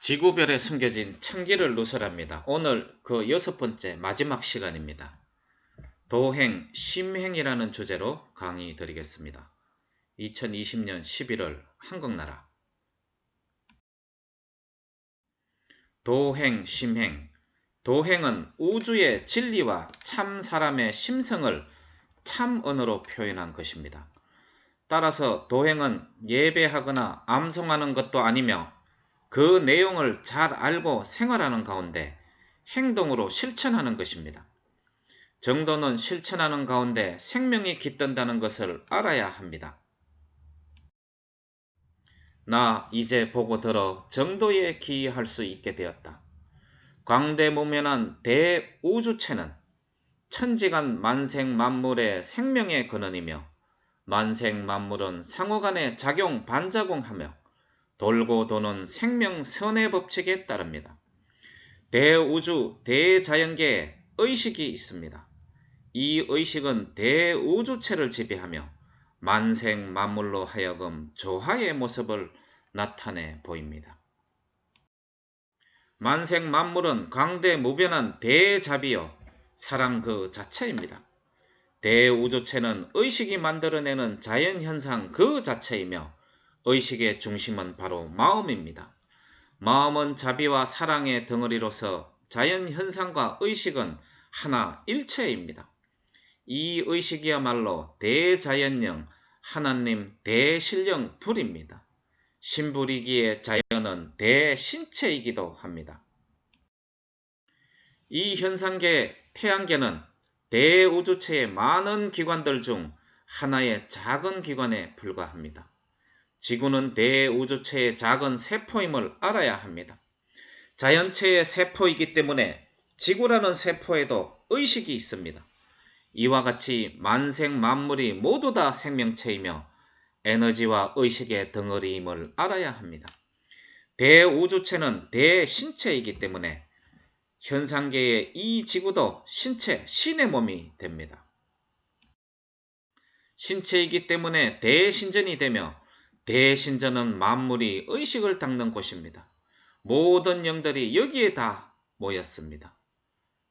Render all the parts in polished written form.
지구별에 숨겨진 천기를 누설합니다. 오늘 그 6번째 마지막 시간입니다. 도행, 심행이라는 주제로 강의 드리겠습니다. 2020년 11월 한국나라. 도행, 심행. 도행은 우주의 진리와 참 사람의 심성을 참언어로 표현한 것입니다. 따라서 도행은 예배하거나 암송하는 것도 아니며 그 내용을 잘 알고 생활하는 가운데 행동으로 실천하는 것입니다. 정도는 실천하는 가운데 생명이 깃든다는 것을 알아야 합니다. 나 이제 보고 들어 정도에 기이할 수 있게 되었다. 광대무면한 대우주체는 천지간 만생만물의 생명의 근원이며 만생만물은 상호간에 작용 반작용하며 돌고 도는 생명선의 법칙에 따릅니다. 대우주, 대자연계에 의식이 있습니다. 이 의식은 대우주체를 지배하며 만생만물로 하여금 조화의 모습을 나타내 보입니다. 만생만물은 광대무변한 대자비요 사랑 그 자체입니다. 대우주체는 의식이 만들어내는 자연현상 그 자체이며 의식의 중심은 바로 마음입니다. 마음은 자비와 사랑의 덩어리로서 자연현상과 의식은 하나 일체입니다. 이 의식이야말로 대자연령, 하나님 대신령 불입니다. 신불이기에 자연은 대신체이기도 합니다. 이 현상계 태양계는 대우주체의 많은 기관들 중 하나의 작은 기관에 불과합니다. 지구는 대우주체의 작은 세포임을 알아야 합니다. 자연체의 세포이기 때문에 지구라는 세포에도 의식이 있습니다. 이와 같이 만생만물이 모두 다 생명체이며 에너지와 의식의 덩어리임을 알아야 합니다. 대우주체는 대신체이기 때문에 현상계의 이 지구도 신체, 신의 몸이 됩니다. 신체이기 때문에 대신전이 되며 대신전은 만물이 의식을 닦는 곳입니다. 모든 영들이 여기에 다 모였습니다.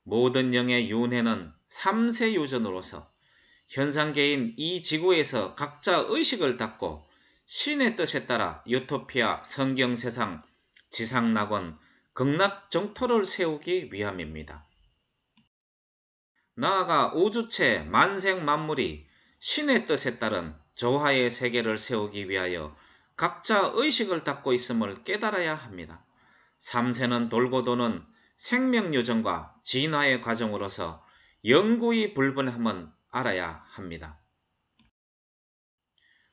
모든 영의 윤회는 3세 유전으로서 현상계인 이 지구에서 각자 의식을 닦고 신의 뜻에 따라 유토피아, 성경세상, 지상낙원, 극락정토를 세우기 위함입니다. 나아가 우주체 만생만물이 신의 뜻에 따른 조화의 세계를 세우기 위하여 각자 의식을 닦고 있음을 깨달아야 합니다. 3세는 돌고 도는 생명요정과 진화의 과정으로서 영구히 불변함은 알아야 합니다.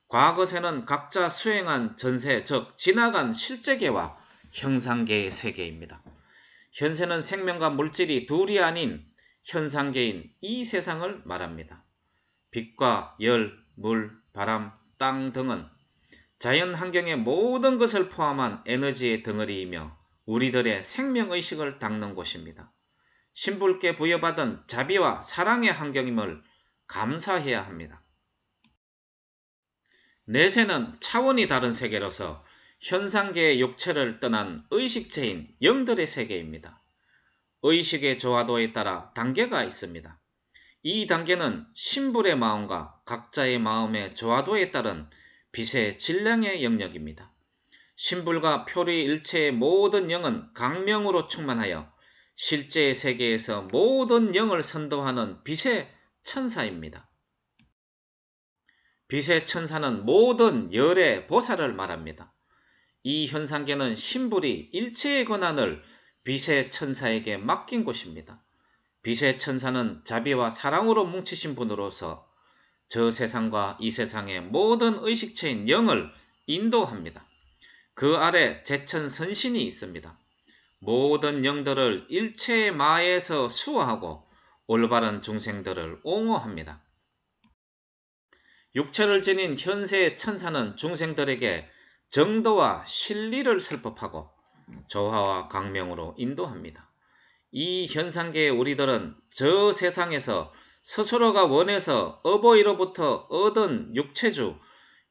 과거세는 각자 수행한 전세, 즉 지나간 실제계와 형상계의 세계입니다. 현세는 생명과 물질이 둘이 아닌 현상계인 이 세상을 말합니다. 빛과 열, 물, 바람, 땅 등은 자연 환경의 모든 것을 포함한 에너지의 덩어리이며 우리들의 생명의식을 닦는 곳입니다. 신불께 부여받은 자비와 사랑의 환경임을 감사해야 합니다. 내세는 차원이 다른 세계로서 현상계의 육체를 떠난 의식체인 영들의 세계입니다. 의식의 조화도에 따라 단계가 있습니다. 이 단계는 신불의 마음과 각자의 마음의 조화도에 따른 빛의 질량의 영역입니다. 신불과 표리일체의 모든 영은 강명으로 충만하여 실제의 세계에서 모든 영을 선도하는 빛의 천사입니다. 빛의 천사는 모든 열의 보살을 말합니다. 이 현상계는 신불이 일체의 권한을 빛의 천사에게 맡긴 곳입니다. 빛의 천사는 자비와 사랑으로 뭉치신 분으로서 저 세상과 이 세상의 모든 의식체인 영을 인도합니다. 그 아래 제천선신이 있습니다. 모든 영들을 일체의 마에서 수호하고 올바른 중생들을 옹호합니다. 육체를 지닌 현세의 천사는 중생들에게 정도와 실리를 설법하고 조화와 강명으로 인도합니다. 이 현상계의 우리들은 저 세상에서 스스로가 원해서 어버이로부터 얻은 육체주,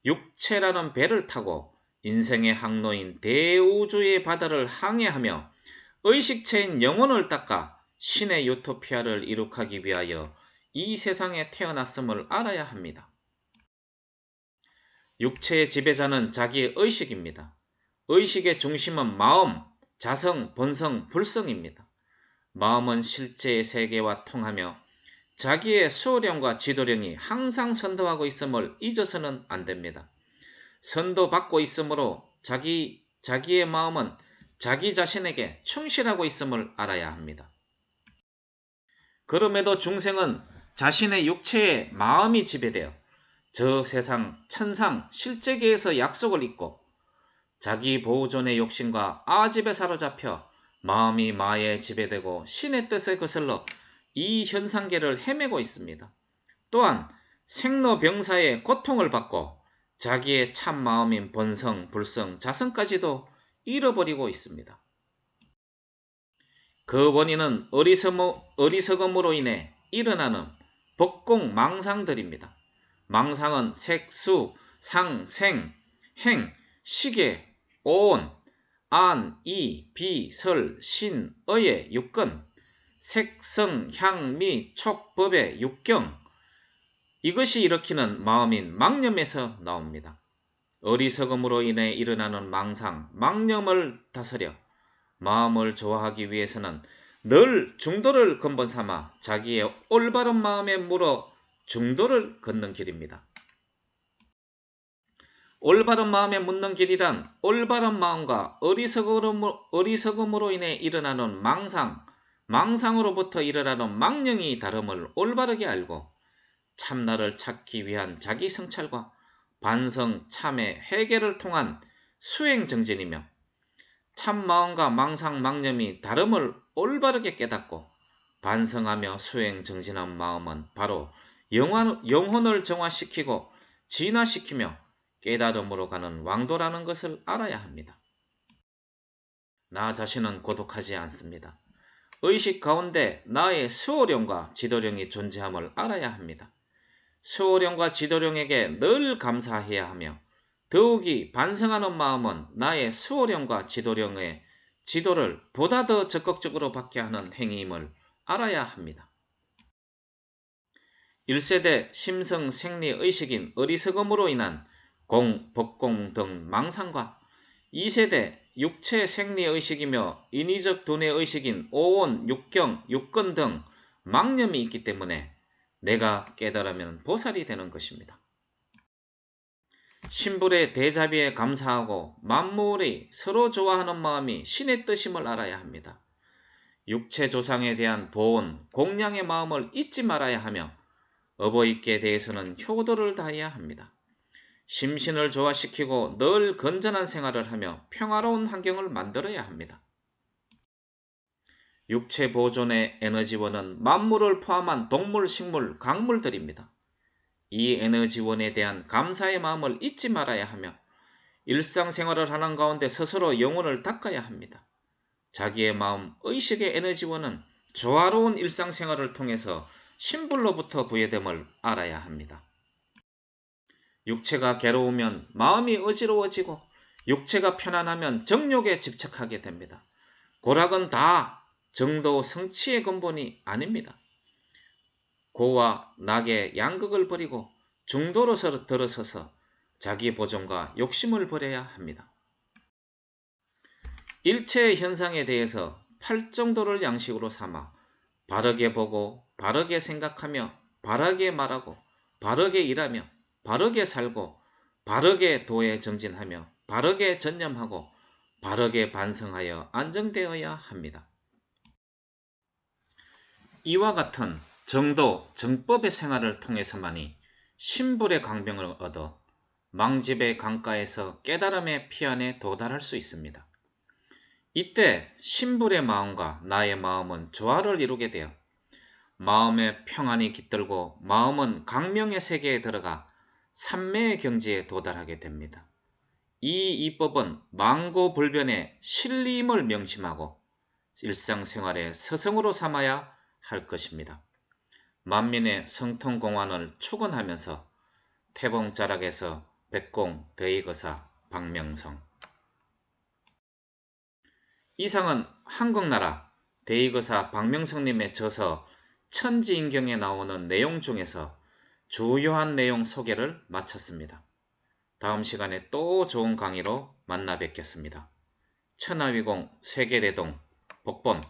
육체라는 배를 타고 인생의 항로인 대우주의 바다를 항해하며 의식체인 영혼을 닦아 신의 유토피아를 이룩하기 위하여 이 세상에 태어났음을 알아야 합니다. 육체의 지배자는 자기의 의식입니다. 의식의 중심은 마음, 자성, 본성, 불성입니다. 마음은 실제의 세계와 통하며 자기의 수호령과 지도령이 항상 선도하고 있음을 잊어서는 안 됩니다. 선도받고 있으므로 자기의 마음은 자기 자신에게 충실하고 있음을 알아야 합니다. 그럼에도 중생은 자신의 육체에 마음이 지배되어 저 세상 천상 실제계에서 약속을 잊고 자기 보호존의 욕심과 아집에 사로잡혀 마음이 마에 지배되고 신의 뜻에 거슬러 이 현상계를 헤매고 있습니다. 또한 생로병사의 고통을 받고 자기의 참마음인 본성, 불성, 자성까지도 잃어버리고 있습니다. 그 원인은 어리석음으로 인해 일어나는 법공 망상들입니다. 망상은 색, 수, 상, 생, 행, 시계, 오온, 안, 이, 비, 설, 신, 의의 육근, 색, 성, 향, 미, 촉, 법의 육경, 이것이 일으키는 마음인 망념에서 나옵니다. 어리석음으로 인해 일어나는 망상, 망념을 다스려 마음을 좋아하기 위해서는 늘 중도를 근본 삼아 자기의 올바른 마음에 물어 중도를 걷는 길입니다. 올바른 마음에 묻는 길이란 올바른 마음과 어리석음으로 인해 일어나는 망상으로부터 일어나는 망령이 다름을 올바르게 알고 참나를 찾기 위한 자기 성찰과 반성, 참회, 회개를 통한 수행 정진이며 참마음과 망상, 망념이 다름을 올바르게 깨닫고 반성하며 수행 정진한 마음은 바로 영혼을 정화시키고 진화시키며 깨달음으로 가는 왕도라는 것을 알아야 합니다. 나 자신은 고독하지 않습니다. 의식 가운데 나의 수호령과 지도령이 존재함을 알아야 합니다. 수호령과 지도령에게 늘 감사해야 하며 더욱이 반성하는 마음은 나의 수호령과 지도령의 지도를 보다 더 적극적으로 받게 하는 행위임을 알아야 합니다. 1세대 심성 생리 의식인 어리석음으로 인한 공, 법공 등 망상과 2세대 육체 생리 의식이며 인위적 두뇌 의식인 오온, 육경, 육근 등 망념이 있기 때문에 내가 깨달으면 보살이 되는 것입니다. 신불의 대자비에 감사하고 만물이 서로 좋아하는 마음이 신의 뜻임을 알아야 합니다. 육체 조상에 대한 보온, 공양의 마음을 잊지 말아야 하며 어버이께 대해서는 효도를 다해야 합니다. 심신을 조화시키고 늘 건전한 생활을 하며 평화로운 환경을 만들어야 합니다. 육체 보존의 에너지원은 만물을 포함한 동물, 식물, 강물들입니다. 이 에너지원에 대한 감사의 마음을 잊지 말아야 하며 일상생활을 하는 가운데 스스로 영혼을 닦아야 합니다. 자기의 마음, 의식의 에너지원은 조화로운 일상생활을 통해서 신불로부터 부여됨을 알아야 합니다. 육체가 괴로우면 마음이 어지러워지고 육체가 편안하면 정욕에 집착하게 됩니다. 고락은 다 정도 성취의 근본이 아닙니다. 고와 낙의 양극을 버리고 중도로 들어서서 자기 보존과 욕심을 버려야 합니다. 일체의 현상에 대해서 팔정도를 양식으로 삼아 바르게 보고 바르게 생각하며 바르게 말하고 바르게 일하며 바르게 살고 바르게 도에 정진하며 바르게 전념하고 바르게 반성하여 안정되어야 합니다. 이와 같은 정도, 정법의 생활을 통해서만이 신불의 강명을 얻어 망집의 강가에서 깨달음의 피안에 도달할 수 있습니다. 이때 신불의 마음과 나의 마음은 조화를 이루게 되어 마음의 평안이 깃들고 마음은 강명의 세계에 들어가 삼매의 경지에 도달하게 됩니다. 이 이법은 망고불변의 신리임을 명심하고 일상생활의 서성으로 삼아야 할 것입니다. 만민의 성통공안을 축원하면서 태봉자락에서 백공, 대의거사, 박명성. 이상은 한국나라 대의거사 박명성님의 저서 천지인경에 나오는 내용 중에서 주요한 내용 소개를 마쳤습니다. 다음 시간에 또 좋은 강의로 만나 뵙겠습니다. 천하위공 세계대동 복본